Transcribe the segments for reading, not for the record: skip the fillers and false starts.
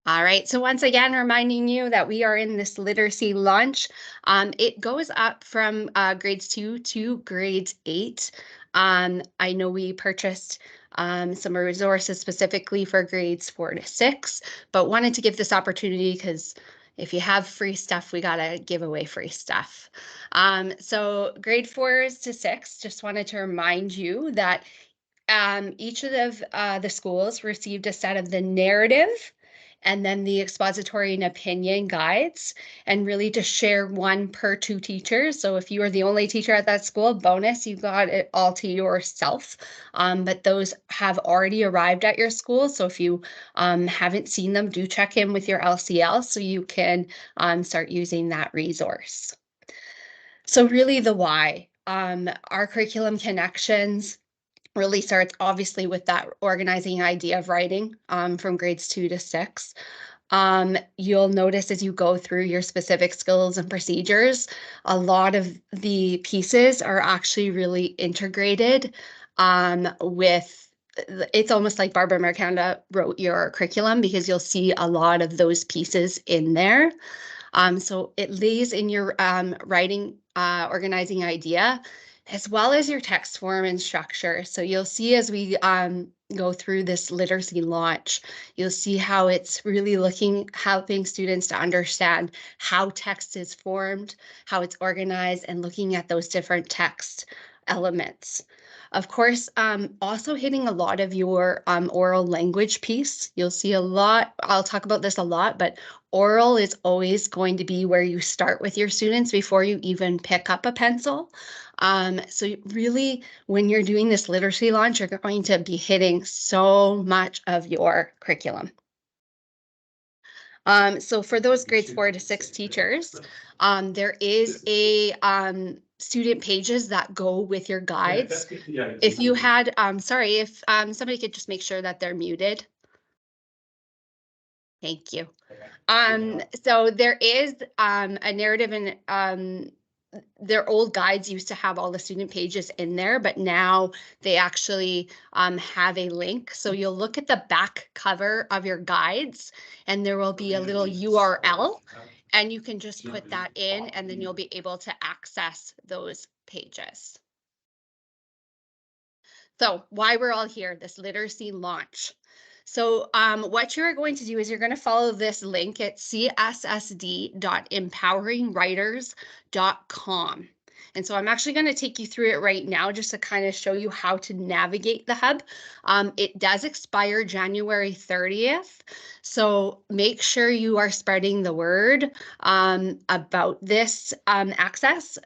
All right, so once again, reminding you that we are in this literacy launch. It goes up from grades 2 to grades 8. I know we purchased some resources specifically for grades 4 to 6, but wanted to give this opportunity because if you have free stuff, we gotta give away free stuff. So grade 4s to 6, just wanted to remind you that each of the schools received a set of the narrative and then the expository and opinion guides, and really to share one per 2 teachers. So if you are the only teacher at that school, bonus, you got it all to yourself. But those have already arrived at your school. So if you haven't seen them, do check in with your LCL so you can start using that resource. So really the why. Our curriculum connections really starts obviously with that organizing idea of writing from grades 2 to 6. You'll notice as you go through your specific skills and procedures, a lot of the pieces are actually really integrated with it's almost like Barbara Marcanda wrote your curriculum because you'll see a lot of those pieces in there. So it lays in your writing organizing idea as well as your text form and structure. So you'll see as we go through this literacy launch, you'll see how it's really helping students to understand how text is formed, how it's organized, and looking at those different text elements. Of course, also hitting a lot of your oral language piece. You'll see a lot, I'll talk about this a lot, but oral is always going to be where you start with your students before you even pick up a pencil. So really, when you're doing this literacy launch, you're going to be hitting so much of your curriculum. So for those grades 4 to 6 teachers, there is a student pages that go with your guides. If you had, sorry, if somebody could just make sure that they're muted. Thank you. So there is a narrative and their old guides used to have all the student pages in there, but now they actually have a link. So you'll look at the back cover of your guides and there will be a little URL and you can just put that in and then you'll be able to access those pages. So why we're all here, this literacy launch. So what you're going to do is you're going to follow this link at cssd.empoweringwriters.com. And so I'm actually going to take you through it right now just to kind of show you how to navigate the hub. It does expire January 30th. So make sure you are spreading the word about this access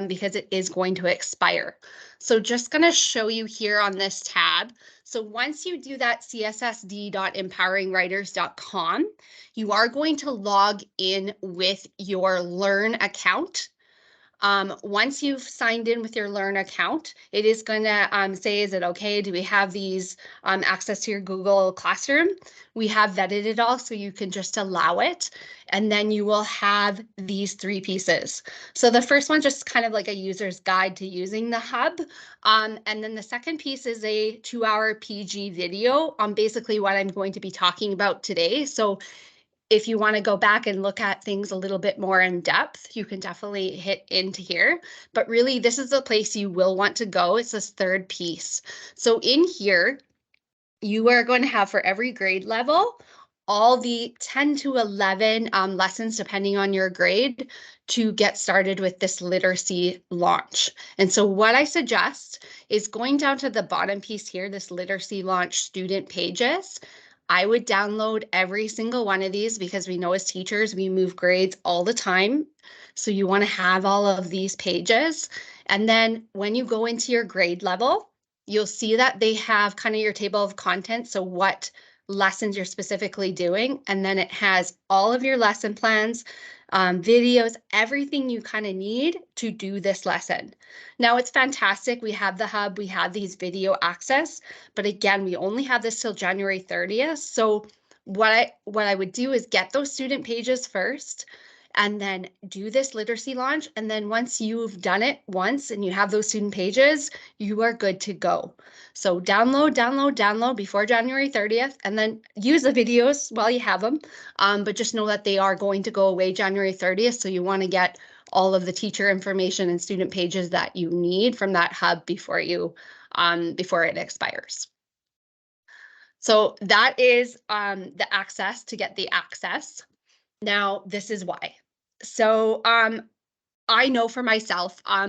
because it is going to expire. So just going to show you here on this tab. So once you do that cssd.empoweringwriters.com, you are going to log in with your Learn account. Once you've signed in with your Learn account, it is going to say, is it okay? Do we have these access to your Google Classroom? We have vetted it all, so you can just allow it. And then you will have these 3 pieces. So the first one, just kind of like a user's guide to using the hub. And then the second piece is a 2-hour PG video on basically what I'm going to be talking about today. So if you want to go back and look at things a little bit more in depth, you can definitely hit into here. But really, this is the place you will want to go. It's this third piece. So in here, you are going to have for every grade level, all the 10 to 11 lessons, depending on your grade, to get started with this literacy launch. And so what I suggest is going down to the bottom piece here, this literacy launch student pages. I would download every single one of these because we know as teachers, we move grades all the time. So you want to have all of these pages. And then when you go into your grade level, you'll see that they have kind of your table of contents. So what lessons you're specifically doing. And then it has all of your lesson plans, videos, everything you kind of need to do this lesson. Now it's fantastic. We have the hub, we have these video access, but again, we only have this till January 30th. So what I would do is get those student pages first. and then do this literacy launch. And then once you've done it once and you have those student pages, you are good to go. So download before January 30th, and then use the videos while you have them. But just know that they are going to go away January 30th. So you want to get all of the teacher information and student pages that you need from that hub before before it expires. So that is the access to get the access. Now, this is why. So I know for myself, I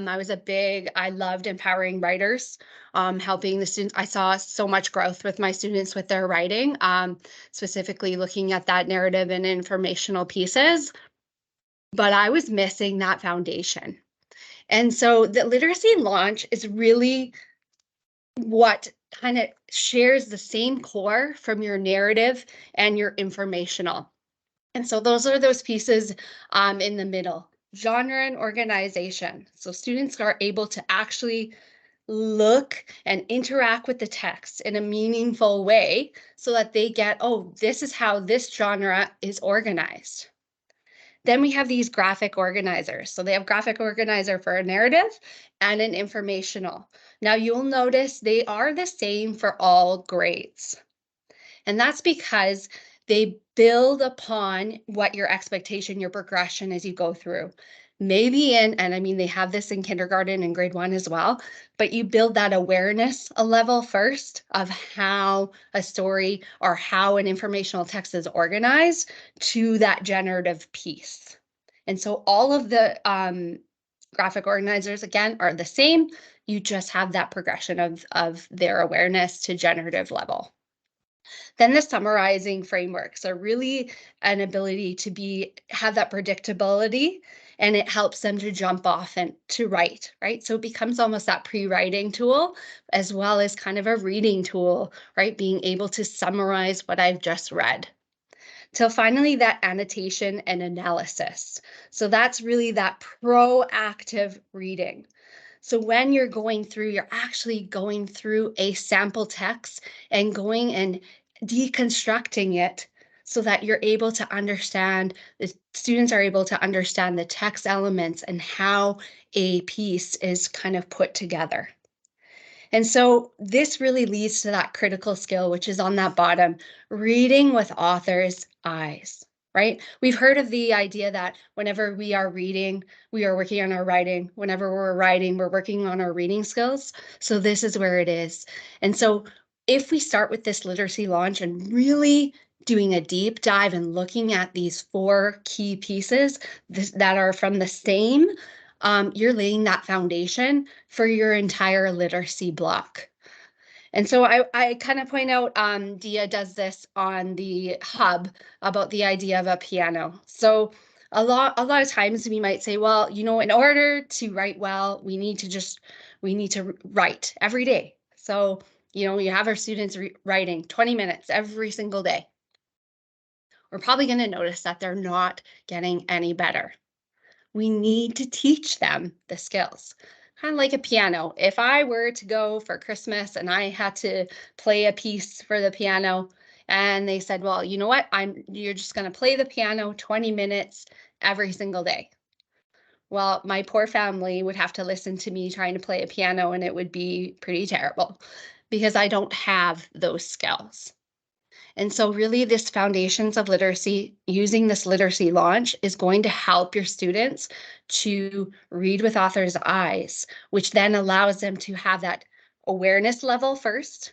loved empowering writers, helping the students. I saw so much growth with my students with their writing, specifically looking at that narrative and informational pieces, but I was missing that foundation. And so the literacy launch is really what kind of shares the same core from your narrative and your informational. And so those are those pieces in the middle. Genre and organization. So students are able to actually look and interact with the text in a meaningful way so that they get, oh, this is how this genre is organized. Then we have these graphic organizers. So they have graphic organizer for a narrative and an informational. Now you'll notice they are the same for all grades. And that's because they build upon what your expectation, your progression as you go through. Maybe and I mean, they have this in kindergarten and grade 1 as well, but you build that awareness a level first of how a story or how an informational text is organized to that generative piece. And so all of the graphic organizers, again, are the same. You just have that progression of their awareness to generative level. Then the summarizing frameworks are really an ability to have that predictability, and it helps them to jump off and to write, right? So it becomes almost that pre-writing tool as well as kind of a reading tool, right? Being able to summarize what I've just read. Till finally that annotation and analysis. So that's really that proactive reading. So when you're going through, you're actually going through a sample text and going and deconstructing it so that you're able to understand, the students are able to understand the text elements and how a piece is kind of put together. And so this really leads to that critical skill, which is on that bottom, reading with author's eyes, right? We've heard of the idea that whenever we are reading, we are working on our writing. Whenever we're writing, we're working on our reading skills. So this is where it is. And so if we start with this literacy launch and really doing a deep dive and looking at these 4 key pieces that are from the same, you're laying that foundation for your entire literacy block. And so I kind of point out, Dia does this on the hub about the idea of a piano. So a lot of times we might say, well, in order to write well, we need to write every day. So, you have our students writing 20 minutes every single day. We're probably going to notice that they're not getting any better. We need to teach them the skills. Kind of like a piano. If I were to go for Christmas and I had to play a piece for the piano and they said, well, you know what? You're just going to play the piano 20 minutes every single day. Well, my poor family would have to listen to me trying to play a piano, and it would be pretty terrible because I don't have those skills. And so really this foundations of literacy, using this literacy launch is going to help your students to read with author's eyes, which then allows them to have that awareness level first.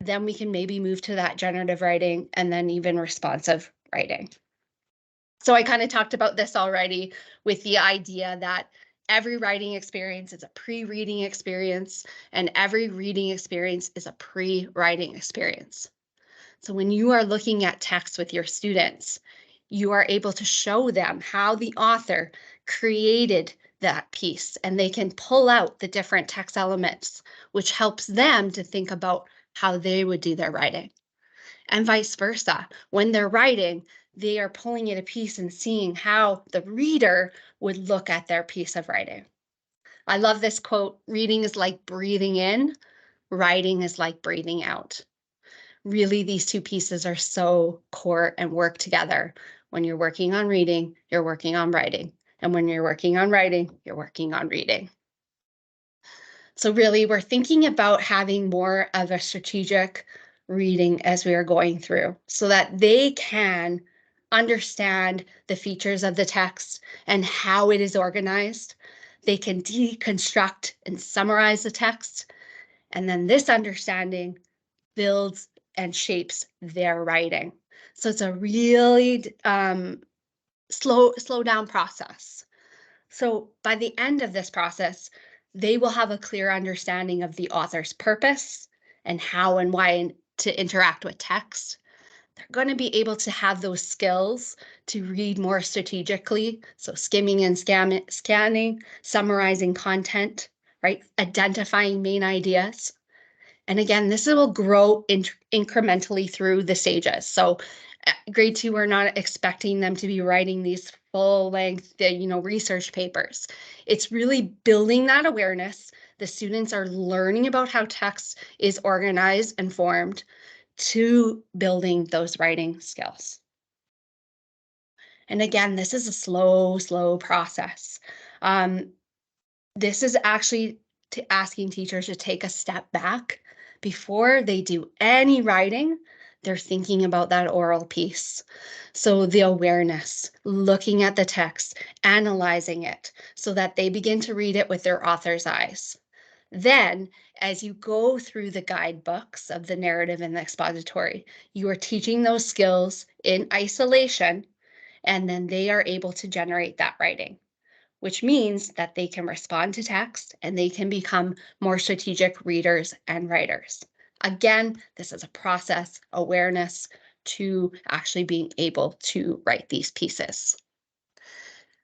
Then we can maybe move to that generative writing and then even responsive writing. So I kind of talked about this already with the idea that every writing experience is a pre-reading experience and every reading experience is a pre-writing experience. So when you are looking at text with your students, you are able to show them how the author created that piece, and they can pull out the different text elements, which helps them to think about how they would do their writing. And vice versa. When they're writing, they are pulling in a piece and seeing how the reader would look at their piece of writing. I love this quote, reading is like breathing in, writing is like breathing out. Really, these 2 pieces are so core and work together When you're working on reading, you're working on writing. And when you're working on writing, you're working on reading. So really, we're thinking about having more of a strategic reading as we are going through so that they can understand the features of the text and how it is organized. They can deconstruct and summarize the text. And then this understanding builds and shapes their writing. So it's a really slow down process. So by the end of this process, they will have a clear understanding of the author's purpose and how and why to interact with text. They're going to be able to have those skills to read more strategically. So skimming and scanning, summarizing content, right? Identifying main ideas. And again, this will grow incrementally through the stages. So grade 2, we're not expecting them to be writing these full-length, research papers. It's really building that awareness. The students are learning about how text is organized and formed to building those writing skills. And again, this is a slow process. This is actually asking teachers to take a step back before they do any writing. They're thinking about that oral piece. So the awareness, looking at the text, analyzing it so that they begin to read it with their author's eyes. Then, as you go through the guidebooks of the narrative and the expository, you are teaching those skills in isolation, and then they are able to generate that writing, which means that they can respond to text and they can become more strategic readers and writers. Again, this is a process, awareness to actually being able to write these pieces.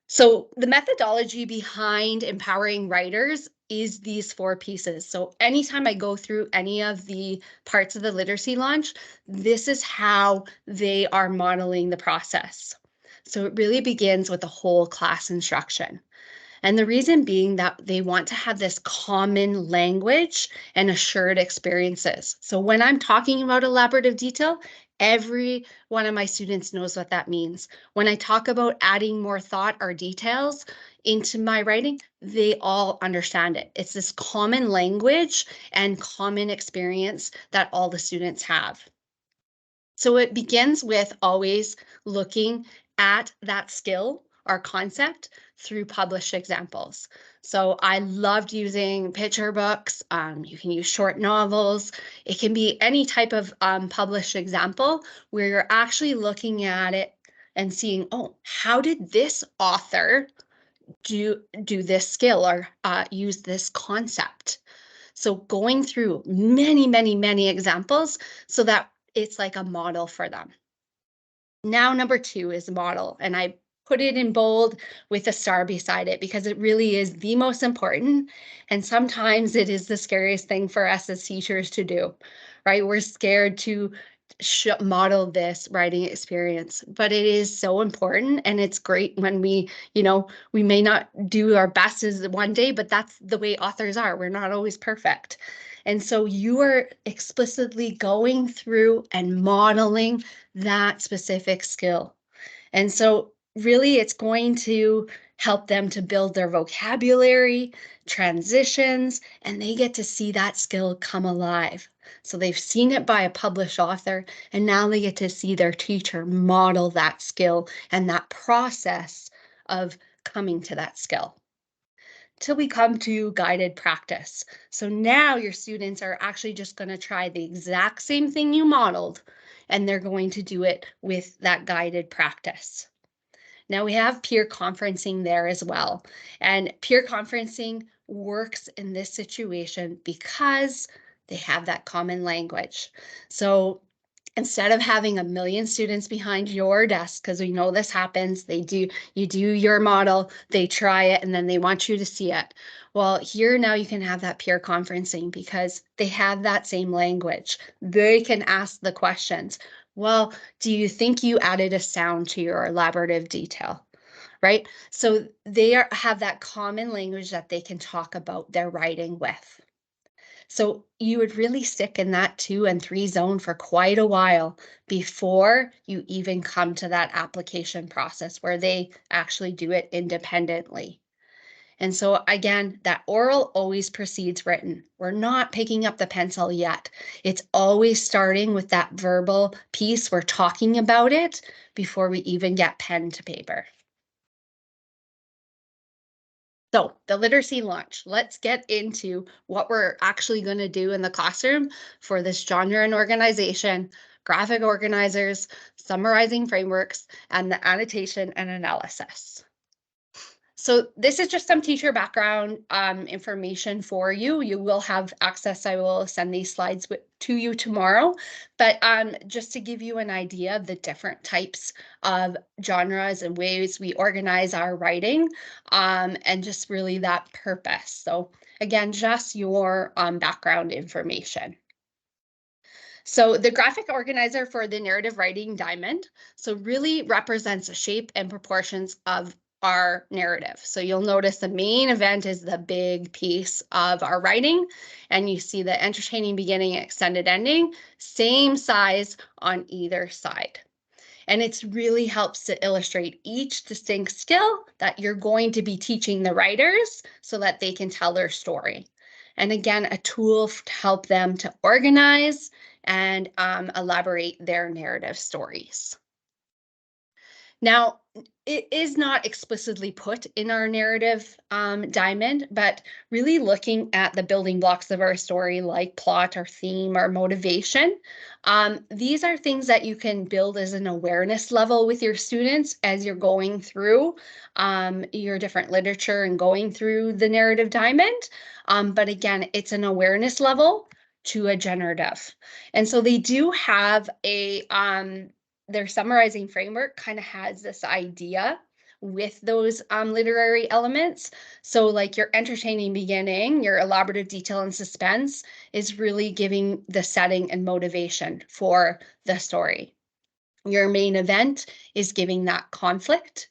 So the methodology behind empowering writers is these 4 pieces. So anytime I go through any of the parts of the literacy launch, this is how they are modeling the process. So it really begins with the whole class instruction. And the reason being that they want to have this common language and assured experiences. So when I'm talking about elaborative detail, every one of my students knows what that means. When I talk about adding more thought or details into my writing, they all understand it. It's this common language and common experience that all the students have. So it begins with always looking at that skill or concept through published examples. So I loved using picture books. You can use short novels. It can be any type of published example where you're actually looking at it and seeing, oh, how did this author do this skill or use this concept? So going through many examples so that it's like a model for them. Now, number 2 is model, and I put it in bold with a star beside it because it really is the most important. And sometimes it is the scariest thing for us as teachers to do, right? We're scared to model this writing experience, but it is so important. And it's great when we may not do our best as one day, but that's the way authors are. We're not always perfect. And so you are explicitly going through and modeling that specific skill. And so really it's going to help them to build their vocabulary, transitions, and they get to see that skill come alive. So they've seen it by a published author, and now they get to see their teacher model that skill and that process of coming to that skill. Till we come to guided practice. So now your students are actually just going to try the exact same thing you modeled, and they're going to do it with that guided practice. Now we have peer conferencing there as well. And peer conferencing works in this situation because they have that common language. So instead of having a million students behind your desk, because we know this happens, you do your model, they try it, and then they want you to see it. Well, here now you can have that peer conferencing because they have that same language. They can ask the questions. Well, do you think you added a sound to your elaborative detail? Right? So they have that common language that they can talk about their writing with. So you would really stick in that 2 and 3 zone for quite a while before you even come to that application process where they actually do it independently. And so again, that oral always precedes written. We're not picking up the pencil yet. It's always starting with that verbal piece. We're talking about it before we even get pen to paper. So the literacy launch, let's get into what we're actually going to do in the classroom for this genre and organization, graphic organizers, summarizing frameworks, and the annotation and analysis. So this is just some teacher background information for you. You will have access. I will send these slides to you tomorrow. But just to give you an idea of the different types of genres and ways we organize our writing and just really that purpose. So again, just your background information. So the graphic organizer for the narrative writing diamond, so really represents the shape and proportions of our narrative. So you'll notice the main event is the big piece of our writing, and you see the entertaining beginning and extended ending, same size on either side. And it really helps to illustrate each distinct skill that you're going to be teaching the writers so that they can tell their story. And again, a tool to help them to organize and elaborate their narrative stories. Now, it is not explicitly put in our narrative diamond, but really looking at the building blocks of our story, like plot or theme or motivation. These are things that you can build as an awareness level with your students as you're going through your different literature and going through the narrative diamond. But again, it's an awareness level to a generative. And so they do have a their summarizing framework kind of has this idea with those literary elements. So like your entertaining beginning, your elaborative detail and suspense is really giving the setting and motivation for the story. Your main event is giving that conflict.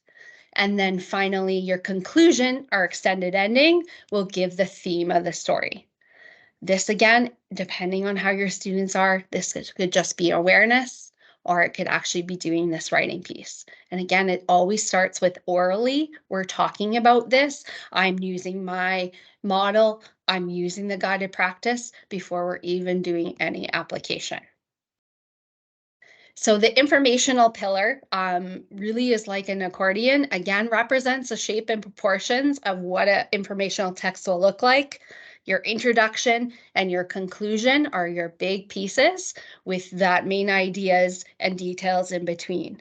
And then finally, your conclusion or extended ending will give the theme of the story. This again, depending on how your students are, this could just be awareness, or it could actually be doing this writing piece. And again, it always starts with orally. We're talking about this. I'm using my model. I'm using the guided practice before we're even doing any application. So the informational pillar really is like an accordion, again, represents the shape and proportions of what an informational text will look like. Your introduction and your conclusion are your big pieces with that main ideas and details in between.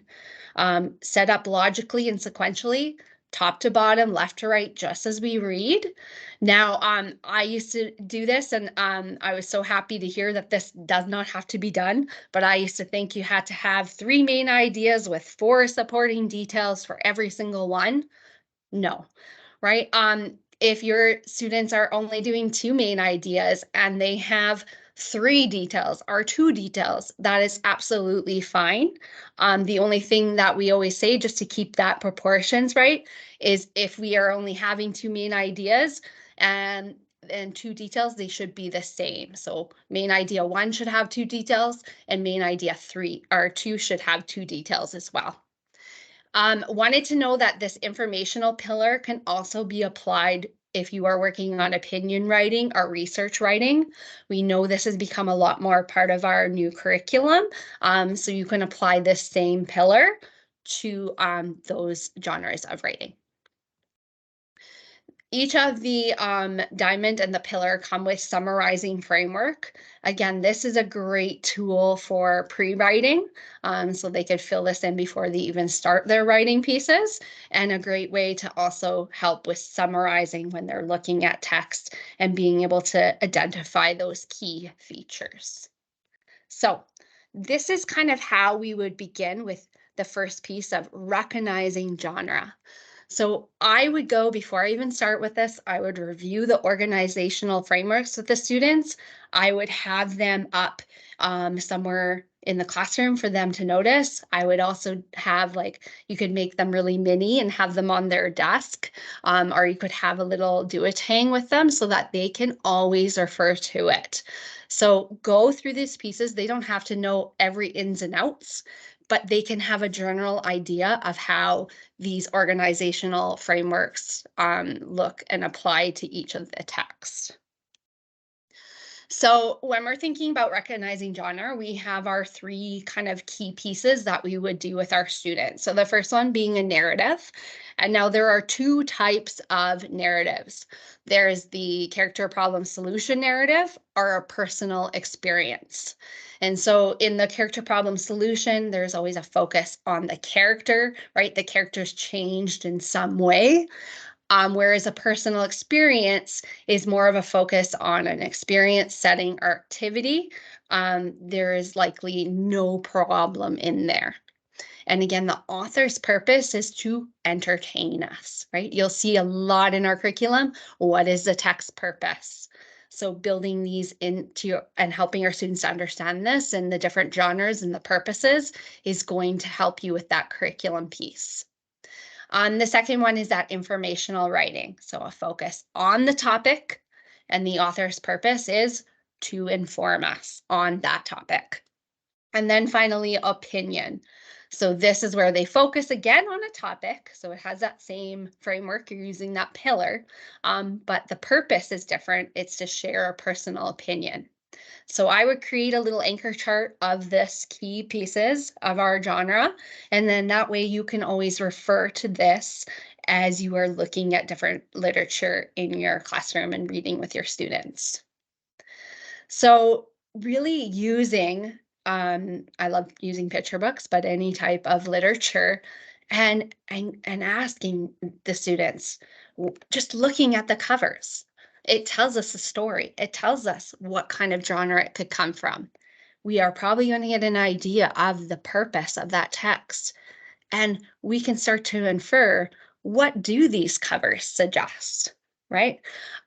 Set up logically and sequentially, top to bottom, left to right, just as we read. Now, I used to do this, and I was so happy to hear that this does not have to be done, but I used to think you had to have 3 main ideas with 4 supporting details for every single one. No, right? If your students are only doing 2 main ideas and they have 3 details or 2 details, that is absolutely fine. The only thing that we always say, just to keep that proportions right, is if we are only having 2 main ideas and 2 details, they should be the same. So main idea 1 should have 2 details, and main idea 3 or 2 should have 2 details as well. Wanted to know that this informational pillar can also be applied if you are working on opinion writing or research writing. We know this has become a lot more part of our new curriculum, so you can apply this same pillar to those genres of writing. Each of the diamond and the pillar come with summarizing framework. Again, this is a great tool for pre-writing, so they could fill this in before they even start their writing pieces, and a great way to also help with summarizing when they're looking at text and being able to identify those key features. So this is kind of how we would begin with the first piece of recognizing genre. So I would go, before I even start with this, I would review the organizational frameworks with the students. I would have them up somewhere in the classroom for them to notice. I would also have, like, you could make them really mini and have them on their desk, or you could have a little do-a-tang with them so that they can always refer to it. So go through these pieces. They don't have to know every ins and outs, but they can have a general idea of how these organizational frameworks look and apply to each of the texts. So when we're thinking about recognizing genre, we have our three kind of key pieces that we would do with our students. So the first one being a narrative. And now there are two types of narratives. There's the character problem solution narrative or a personal experience. And so in the character problem solution, there's always a focus on the character, right? The character's changed in some way. Whereas a personal experience is more of a focus on an experience, setting, or activity. There is likely no problem in there. And again, the author's purpose is to entertain us, right? You'll see a lot in our curriculum. What is the text purpose? So building these into and helping our students to understand this and the different genres and the purposes is going to help you with that curriculum piece. The second one is that informational writing. So a focus on the topic, and the author's purpose is to inform us on that topic. And then finally, opinion. So this is where they focus again on a topic. So it has that same framework. You're using that pillar, but the purpose is different. It's to share a personal opinion. So I would create a little anchor chart of this key pieces of our genre, and then that way you can always refer to this as you are looking at different literature in your classroom and reading with your students. So really using, I love using picture books, but any type of literature, and asking the students, just looking at the covers, it tells us a story. It tells us what kind of genre it could come from. We are probably going to get an idea of the purpose of that text, and we can start to infer, what do these covers suggest, right?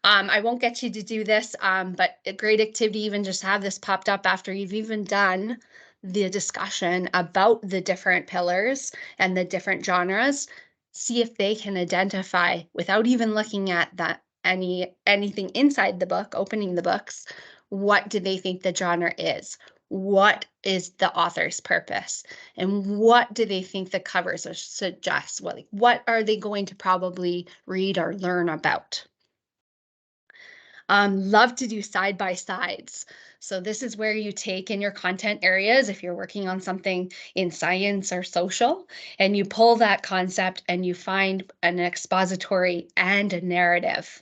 I won't get you to do this, but a great activity, even just have this popped up after you've even done the discussion about the different pillars and the different genres. See if they can identify, without even looking at that anything inside the book, opening the books, what do they think the genre is? What is the author's purpose? And what do they think the covers suggest? What are they going to probably read or learn about? Love to do side by sides. So this is where you take in your content areas, if you're working on something in science or social, and you pull that concept and you find an expository and a narrative.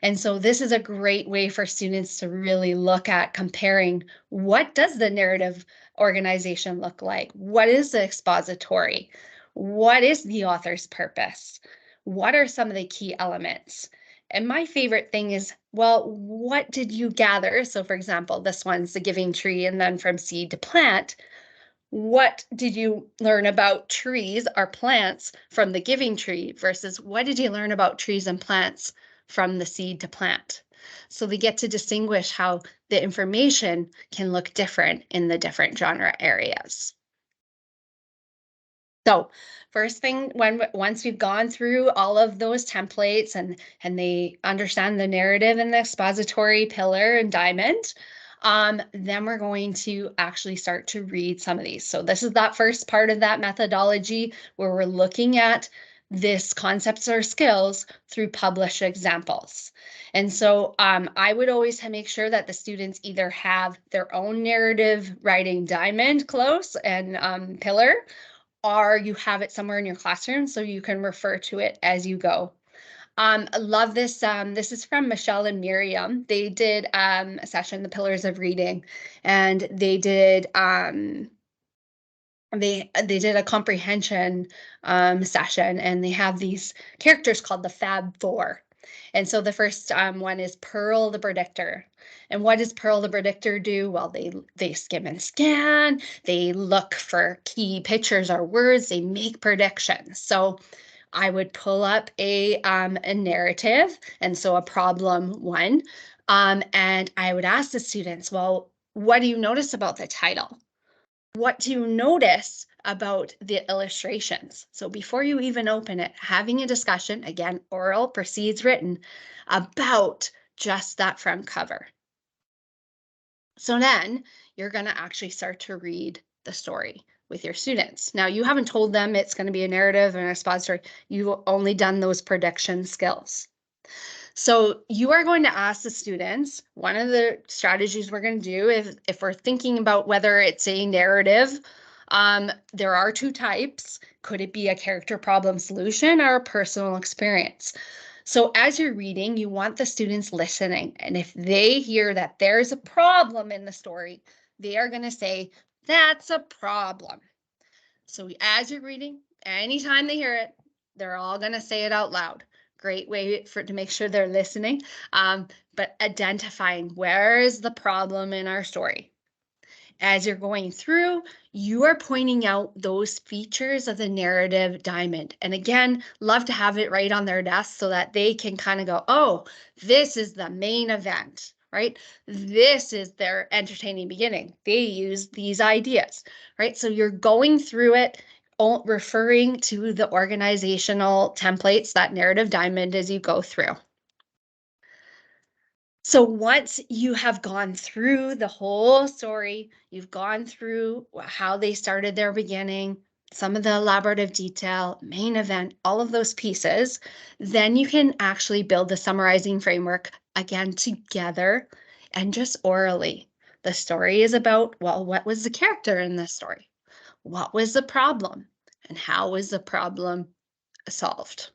And so this is a great way for students to really look at comparing, what does the narrative organization look like? What is the expository? What is the author's purpose? What are some of the key elements? And my favorite thing is, well, what did you gather? So for example, this one's the giving tree, and then from seed to plant. What did you learn about trees or plants from the giving tree versus what did you learn about trees and plants from the seed to plant? So they get to distinguish how the information can look different in the different genre areas. So first thing, once we've gone through all of those templates and they understand the narrative and the expository pillar and diamond, then we're going to actually start to read some of these. So this is that first part of that methodology where we're looking at this concepts or skills through published examples. And so I would always make sure that the students either have their own narrative writing diamond close and pillar, or you have it somewhere in your classroom so you can refer to it as you go. I love this. This is from Michelle and Miriam. They did a session, The Pillars of Reading, and they did they did a comprehension session, and they have these characters called the Fab Four. And so the first one is Pearl the Predictor. And what does Pearl the Predictor do? Well, they skim and scan, they look for key pictures or words, they make predictions. So I would pull up a narrative, and so a problem one, and I would ask the students, well, what do you notice about the title? What do you notice about the illustrations? So before you even open it, having a discussion, again, oral precedes written, about just that front cover. So then you're going to actually start to read the story with your students. Now, you haven't told them it's going to be a narrative and a spot story. You've only done those prediction skills. So you are going to ask the students, one of the strategies we're going to do if we're thinking about whether it's a narrative, there are two types. Could it be a character problem solution or a personal experience? So as you're reading, you want the students listening. And if they hear that there's a problem in the story, they are going to say, that's a problem. So as you're reading, anytime they hear it, they're all going to say it out loud. Great way to make sure they're listening, but identifying where is the problem in our story. As you're going through, you are pointing out those features of the narrative diamond. And again, love to have it right on their desk so that they can kind of go, oh, this is the main event, right? This is their entertaining beginning. They use these ideas, right? So you're going through it, referring to the organizational templates, that narrative diamond as you go through. So once you have gone through the whole story, you've gone through how they started their beginning, some of the elaborative detail, main event, all of those pieces, then you can actually build the summarizing framework again together and just orally. The story is about, well, what was the character in this story? What was the problem? And how was the problem solved?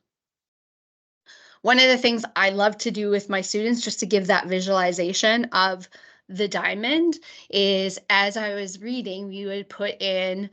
One of the things I love to do with my students, just to give that visualization of the diamond, is as I was reading, you would put in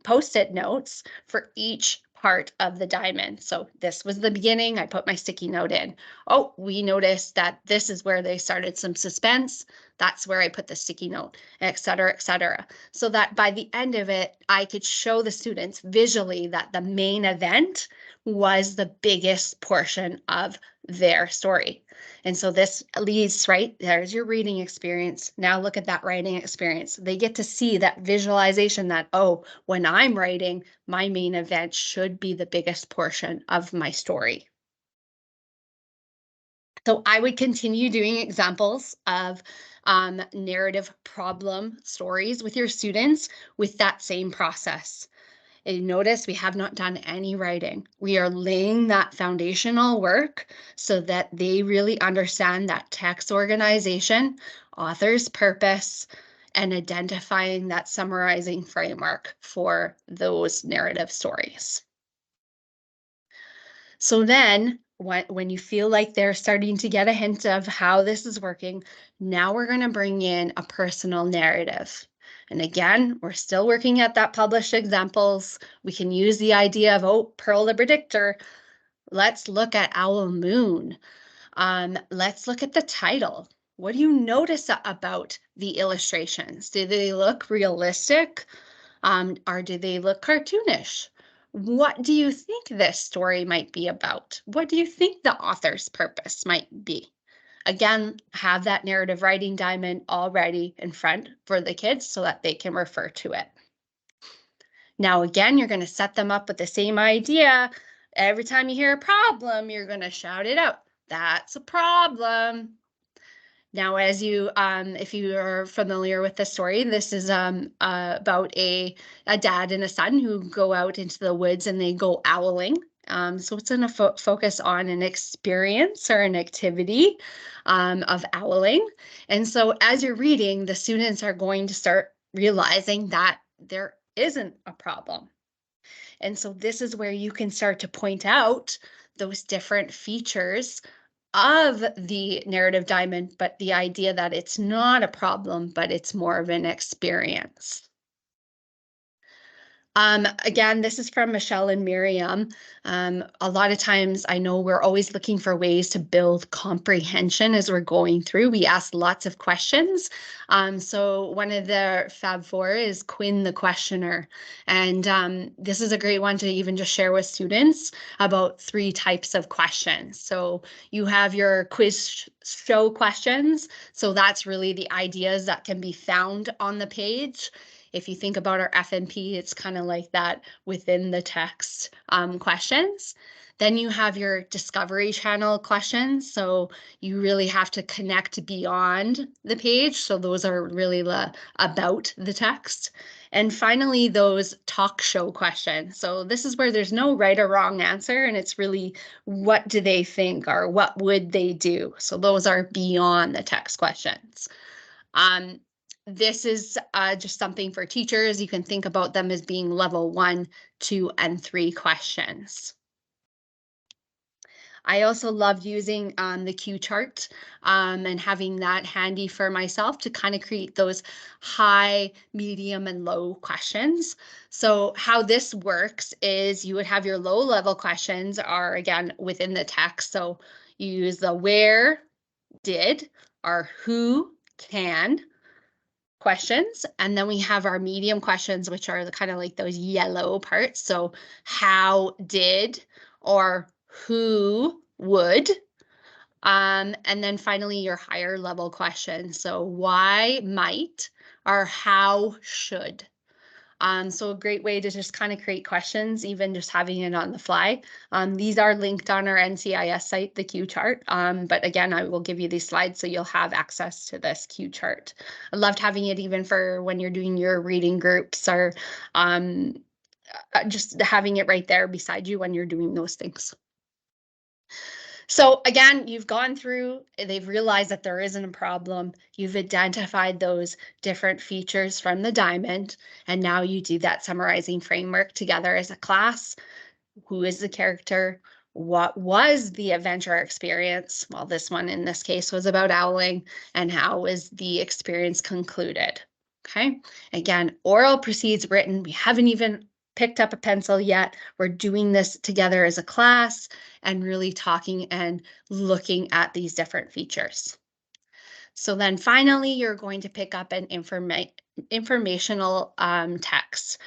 Post-it notes for each part of the diamond. So this was the beginning. I put my sticky note in. Oh, we noticed that this is where they started some suspense. That's where I put the sticky note, et cetera, so that by the end of it, I could show the students visually that the main event was the biggest portion of their story. And so this leads, right, there's your reading experience. Now look at that writing experience. They get to see that visualization that, oh, when I'm writing, my main event should be the biggest portion of my story. So I would continue doing examples of narrative problem stories with your students with that same process. And notice we have not done any writing. We are laying that foundational work so that they really understand that text organization, author's purpose, and identifying that summarizing framework for those narrative stories. So then when you feel like they're starting to get a hint of how this is working, now we're going to bring in a personal narrative. And again, we're still working at that published examples. We can use the idea of, oh, Pearl the Predictor. Let's look at Owl Moon. Let's look at the title. What do you notice about the illustrations? Do they look realistic? Or do they look cartoonish? What do you think this story might be about? What do you think the author's purpose might be? Again, have that narrative writing diamond already in front for the kids so that they can refer to it. Now, again, you're going to set them up with the same idea. Every time you hear a problem, you're going to shout it out. That's a problem. Now, as you, if you are familiar with the story, this is about a dad and a son who go out into the woods and they go owling. So it's going to focus on an experience or an activity of owling. And so as you're reading, the students are going to start realizing that there isn't a problem. And so this is where you can start to point out those different features of the narrative diamond, but the idea that it's not a problem, but it's more of an experience. Again, this is from Michelle and Miriam. A lot of times I know we're always looking for ways to build comprehension as we're going through. We ask lots of questions. So one of the Fab Four is Quinn the Questioner. And this is a great one to even just share with students about 3 types of questions. So you have your quiz show questions. So that's really the ideas that can be found on the page. If you think about our FNP, it's kind of like that within the text questions. Then you have your Discovery Channel questions. So you really have to connect beyond the page. So those are really about the text. And finally, those talk show questions. So this is where there's no right or wrong answer, and it's really what do they think or what would they do? So those are beyond the text questions. This is just something for teachers. You can think about them as being level 1, 2, and 3 questions. I also love using the cue chart and having that handy for myself to kind of create those high, medium, and low questions. So how this works is you would have your low level questions are again within the text. So you use the where, did, or who, can, questions. And then we have our medium questions, which are the kind of like those yellow parts. So how did or who would. And then finally your higher level questions. So why might or how should. So a great way to just kind of create questions, even just having it on the fly. These are linked on our NCIS site, the cue chart. But again, I will give you these slides so you'll have access to this cue chart. I loved having it even for when you're doing your reading groups or just having it right there beside you when you're doing those things. So again, you've gone through, they've realized that there isn't a problem. You've identified those different features from the diamond, and now you do that summarizing framework together as a class. Who is the character? What was the adventure experience? Well, this one in this case was about owling, and how was the experience concluded? Okay, again, oral precedes written. We haven't even picked up a pencil yet. We're doing this together as a class and really talking and looking at these different features. So then finally, you're going to pick up an informational text.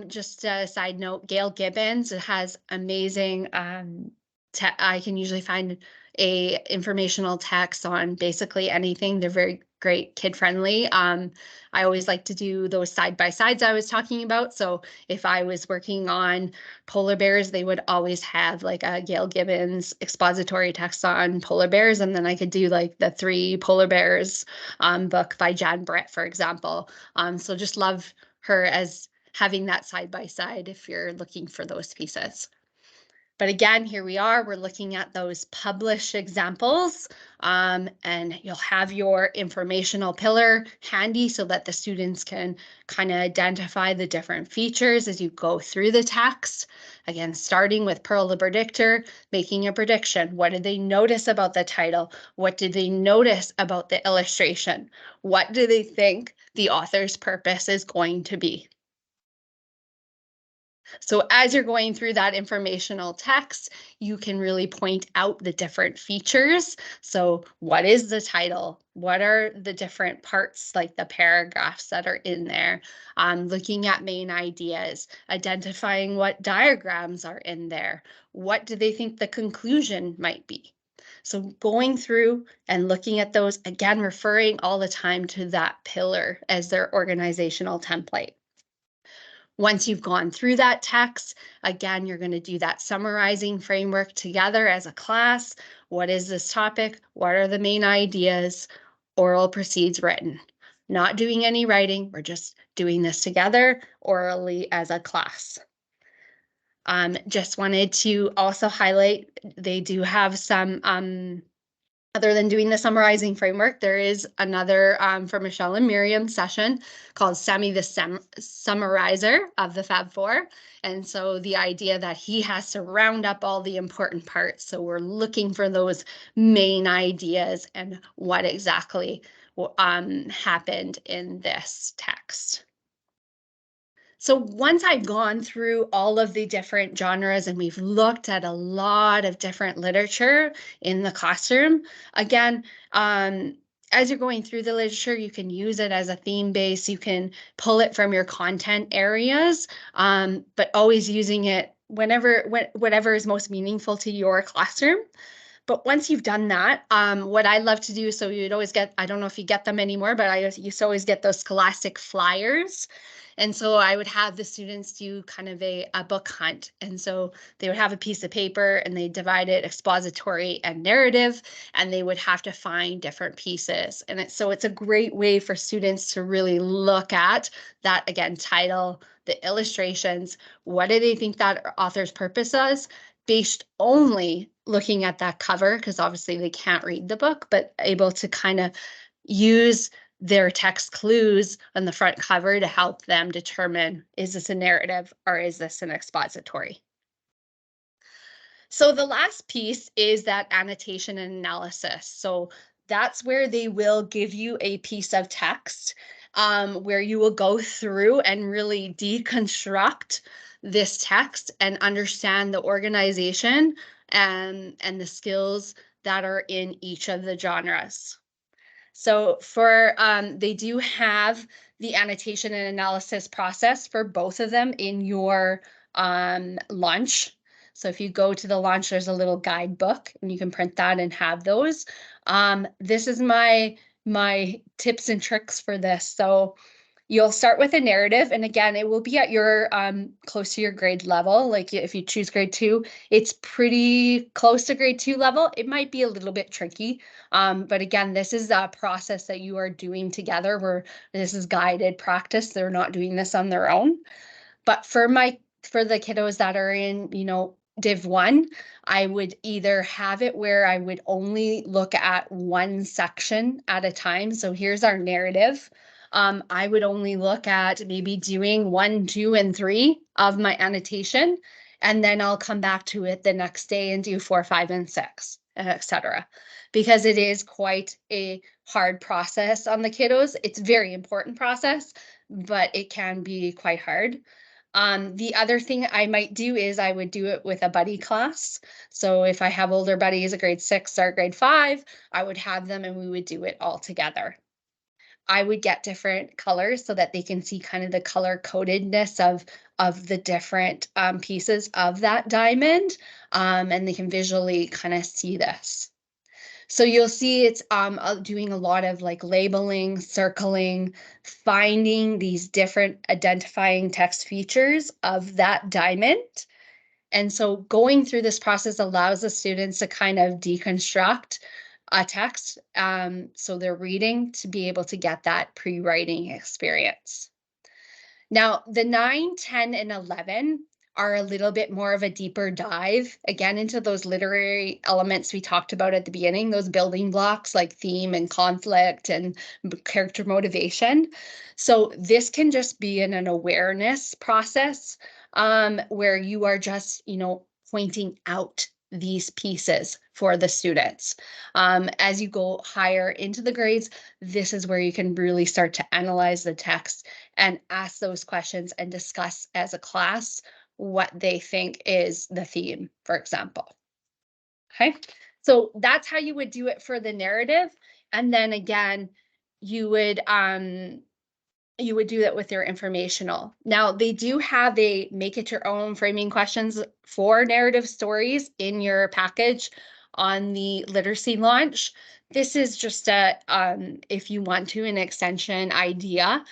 Just a side note, Gail Gibbons has amazing, I can usually find a informational text on basically anything. They're very great, kid friendly. I always like to do those side by sides I was talking about. So if I was working on polar bears, they would always have like a Gail Gibbons expository text on polar bears. And then I could do like the 3 polar bears book by Jan Brett, for example. So just love her as having that side by side if you're looking for those pieces. But again, here we are, we're looking at those published examples, and you'll have your informational pillar handy so that the students can kind of identify the different features as you go through the text. Again, starting with Pearl the Predictor, making a prediction. What did they notice about the title? What did they notice about the illustration? What do they think the author's purpose is going to be? So as you're going through that informational text, you can really point out the different features. So what is the title? What are the different parts, like the paragraphs that are in there? Looking at main ideas, identifying what diagrams are in there. What do they think the conclusion might be? So going through and looking at those, again, referring all the time to that pillar as their organizational template. Once you've gone through that text, again, you're going to do that summarizing framework together as a class. What is this topic? What are the main ideas? Oral precedes written. Not doing any writing, we're just doing this together orally as a class. Just wanted to also highlight, they do have some other than doing the summarizing framework, there is another for Michelle and Miriam session called Sammy the Summarizer of the Fab Four. And so the idea that he has to round up all the important parts. So we're looking for those main ideas and what exactly happened in this text. So once I've gone through all of the different genres and we've looked at a lot of different literature in the classroom, again, as you're going through the literature, you can use it as a theme base. You can pull it from your content areas, but always using it whatever is most meaningful to your classroom. But once you've done that, what I love to do, so you'd always get, I don't know if you get them anymore, but I used to always get those Scholastic flyers. And so I would have the students do kind of a book hunt. And so they would have a piece of paper and they divide it expository and narrative, and they would have to find different pieces. And so it's a great way for students to really look at that, again, title, the illustrations, what do they think that author's purpose is, based only looking at that cover, because obviously they can't read the book, but able to kind of use their text clues on the front cover to help them determine, is this a narrative or is this an expository? So the last piece is that annotation and analysis. So that's where they will give you a piece of text where you will go through and really deconstruct this text and understand the organization and the skills that are in each of the genres. So they do have the annotation and analysis process for both of them in your launch. So if you go to the launch, there's a little guidebook and you can print that and have those. This is my tips and tricks for this. So you'll start with a narrative, and again, it will be at your close to your grade level. Like if you choose grade 2, it's pretty close to grade 2 level. It might be a little bit tricky, but again, this is a process that you are doing together where this is guided practice. They're not doing this on their own. But for the kiddos that are in, Div 1, I would either have it where I would only look at one section at a time. So here's our narrative. I would only look at maybe doing 1, 2, and 3 of my annotation, and then I'll come back to it the next day and do 4, 5, and 6, etc. Because it is quite a hard process on the kiddos. It's a very important process, but it can be quite hard. The other thing I might do is I would do it with a buddy class. So if I have older buddies, a grade 6 or grade 5, I would have them and we would do it all together. I would get different colors so that they can see kind of the color codedness of the different pieces of that diamond, and they can visually kind of see this. So you'll see it's doing a lot of like labeling, circling, finding these different identifying text features of that diamond. And so going through this process allows the students to kind of deconstruct a text. So they're reading to be able to get that pre-writing experience. Now, the 9, 10, and 11 are a little bit more of a deeper dive, again, into those literary elements we talked about at the beginning, those building blocks like theme and conflict and character motivation. So this can just be in an awareness process where you are just, pointing out these pieces for the students. As you go higher into the grades, this is where you can really start to analyze the text and ask those questions and discuss as a class what they think is the theme, for example. Okay, so that's how you would do it for the narrative. And then again, you would do that with your informational. Now, they do have a make it your own framing questions for narrative stories in your package on the literacy launch. This is just a, if you want to, an extension idea.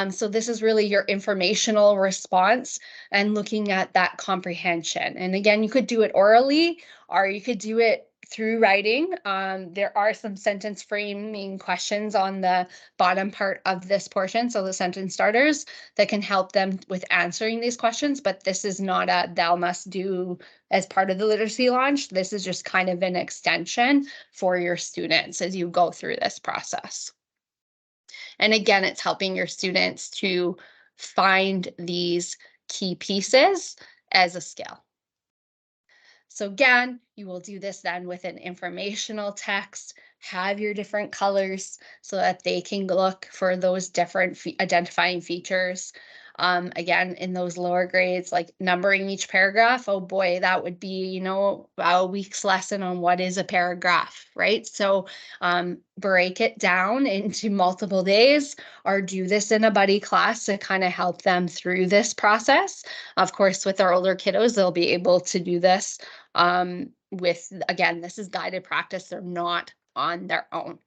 So this is really your informational response and looking at that comprehension. And again, you could do it orally or you could do it through writing. There are some sentence framing questions on the bottom part of this portion, so the sentence starters, that can help them with answering these questions, but this is not a thou must do as part of the literacy launch. This is just kind of an extension for your students as you go through this process. And again, it's helping your students to find these key pieces as a skill. So again, you will do this then with an informational text, have your different colors so that they can look for those different identifying features. Again, in those lower grades, like numbering each paragraph, oh boy, that would be, a week's lesson on what is a paragraph, right? So break it down into multiple days or do this in a buddy class to kind of help them through this process. Of course, with our older kiddos, they'll be able to do this again, this is guided practice. They're not on their own.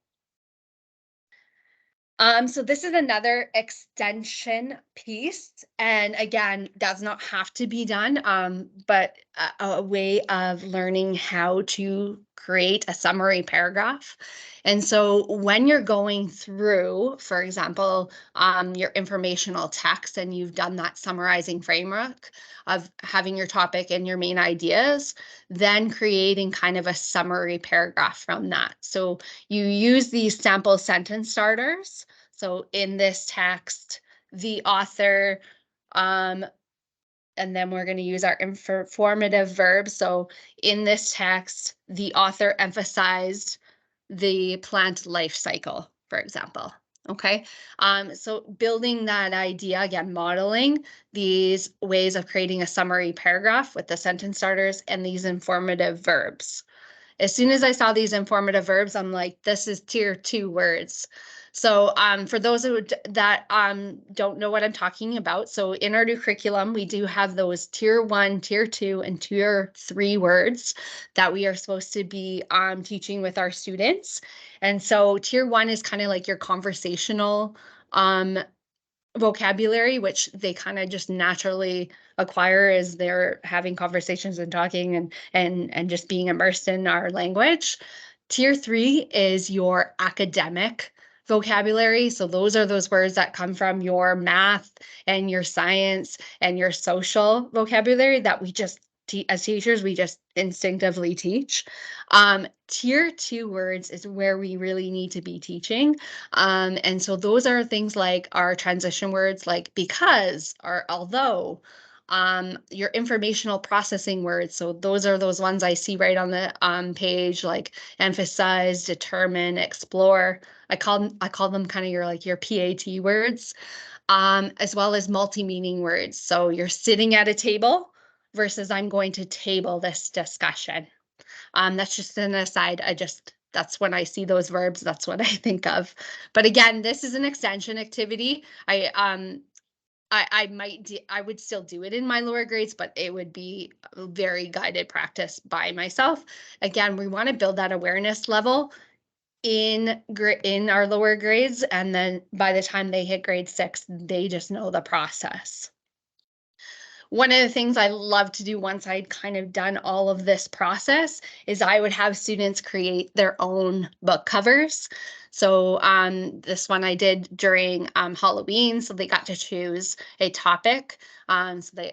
So this is another extension piece, and again, does not have to be done, but a way of learning how to create a summary paragraph. And so when you're going through, for example, your informational text, and you've done that summarizing framework of having your topic and your main ideas, then creating kind of a summary paragraph from that. So you use these sample sentence starters. So in this text, the author, and then we're going to use our informative verbs. So in this text, the author emphasized the plant life cycle, for example. Okay, so building that idea, again, modeling these ways of creating a summary paragraph with the sentence starters and these informative verbs. As soon as I saw these informative verbs, I'm like, this is tier 2 words. So for those that don't know what I'm talking about, so in our new curriculum, we do have those tier 1, tier 2, and tier 3 words that we are supposed to be teaching with our students. And so tier 1 is kind of like your conversational vocabulary, which they kind of just naturally acquire as they're having conversations and talking and just being immersed in our language. Tier 3 is your academic vocabulary. So those are those words that come from your math and your science and your social vocabulary that we just as teachers, we just instinctively teach. Tier 2 words is where we really need to be teaching. And so those are things like our transition words like because or although, your informational processing words. So those are those ones I see right on the page, like emphasize, determine, explore. I call them kind of your PAT words, as well as multi-meaning words. So you're sitting at a table versus I'm going to table this discussion. That's just an aside. That's when I see those verbs, that's what I think of. But again, this is an extension activity. I would still do it in my lower grades, but it would be a very guided practice by myself. Again, we want to build that awareness level in our lower grades, and then by the time they hit grade 6, they just know the process. One of the things I love to do once I'd kind of done all of this process is I would have students create their own book covers. So this one I did during Halloween, so they got to choose a topic.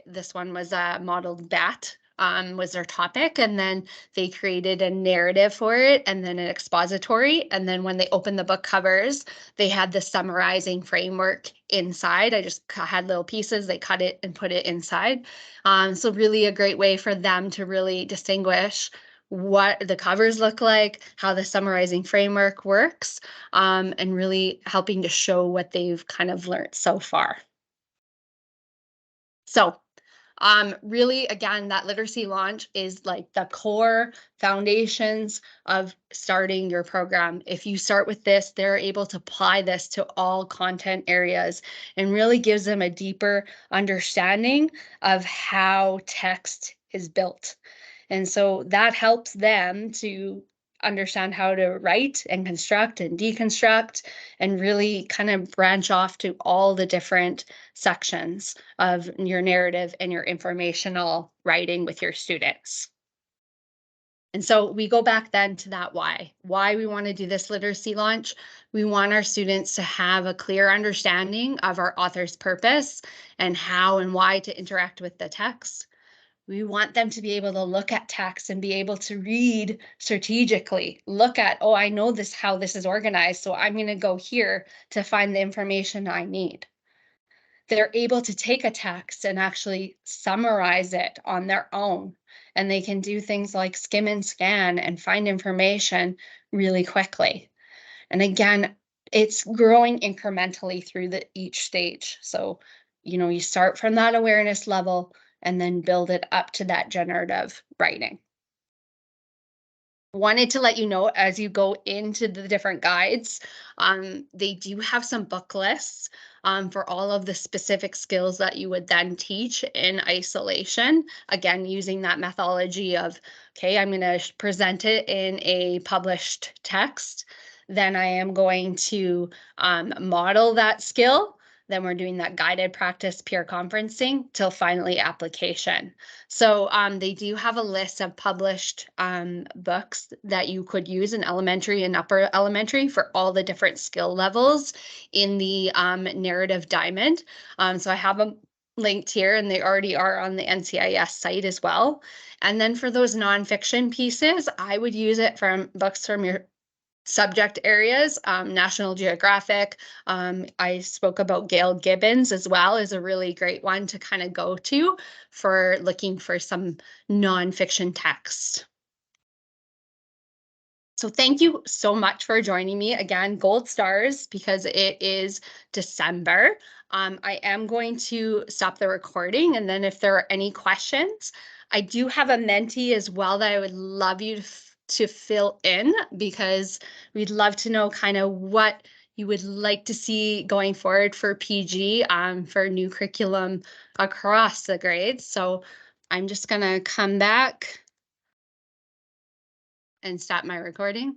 This one was a modeled bat. Was their topic, and then they created a narrative for it and then an expository, and then when they opened the book covers, they had the summarizing framework inside. I just had little pieces, they cut it and put it inside. So really a great way for them to really distinguish what the covers look like, how the summarizing framework works, and really helping to show what they've kind of learned so far. So really, again, that literacy launch is like the core foundations of starting your program. If you start with this, they're able to apply this to all content areas and really gives them a deeper understanding of how text is built. And so that helps them to understand how to write and construct and deconstruct and really kind of branch off to all the different sections of your narrative and your informational writing with your students. And so we go back then to that why we want to do this literacy launch. We want our students to have a clear understanding of our author's purpose and how and why to interact with the text. We want them to be able to look at text and be able to read strategically, look at, oh, I know how this is organized, so I'm going to go here to find the information I need. They're able to take a text and actually summarize it on their own. And they can do things like skim and scan and find information really quickly. And again, it's growing incrementally through each stage. So you start from that awareness level and then build it up to that generative writing. Wanted to let you know as you go into the different guides, they do have some book lists for all of the specific skills that you would then teach in isolation. Again, using that methodology of, okay, I'm going to present it in a published text. Then I am going to model that skill. Then we're doing that guided practice peer conferencing till finally application. So they do have a list of published books that you could use in elementary and upper elementary for all the different skill levels in the narrative diamond. So I have them linked here, and they already are on the NCIS site as well. And then for those nonfiction pieces, I would use it from books from your subject areas. National Geographic, I spoke about Gail Gibbons as well, is a really great one to kind of go to for looking for some nonfiction text. So thank you so much for joining me again, gold stars, because it is December. I am going to stop the recording, and then if there are any questions, I do have a Menti as well that I would love you to fill in, because we'd love to know kind of what you would like to see going forward for PG, for new curriculum across the grades. So I'm just gonna come back and stop my recording.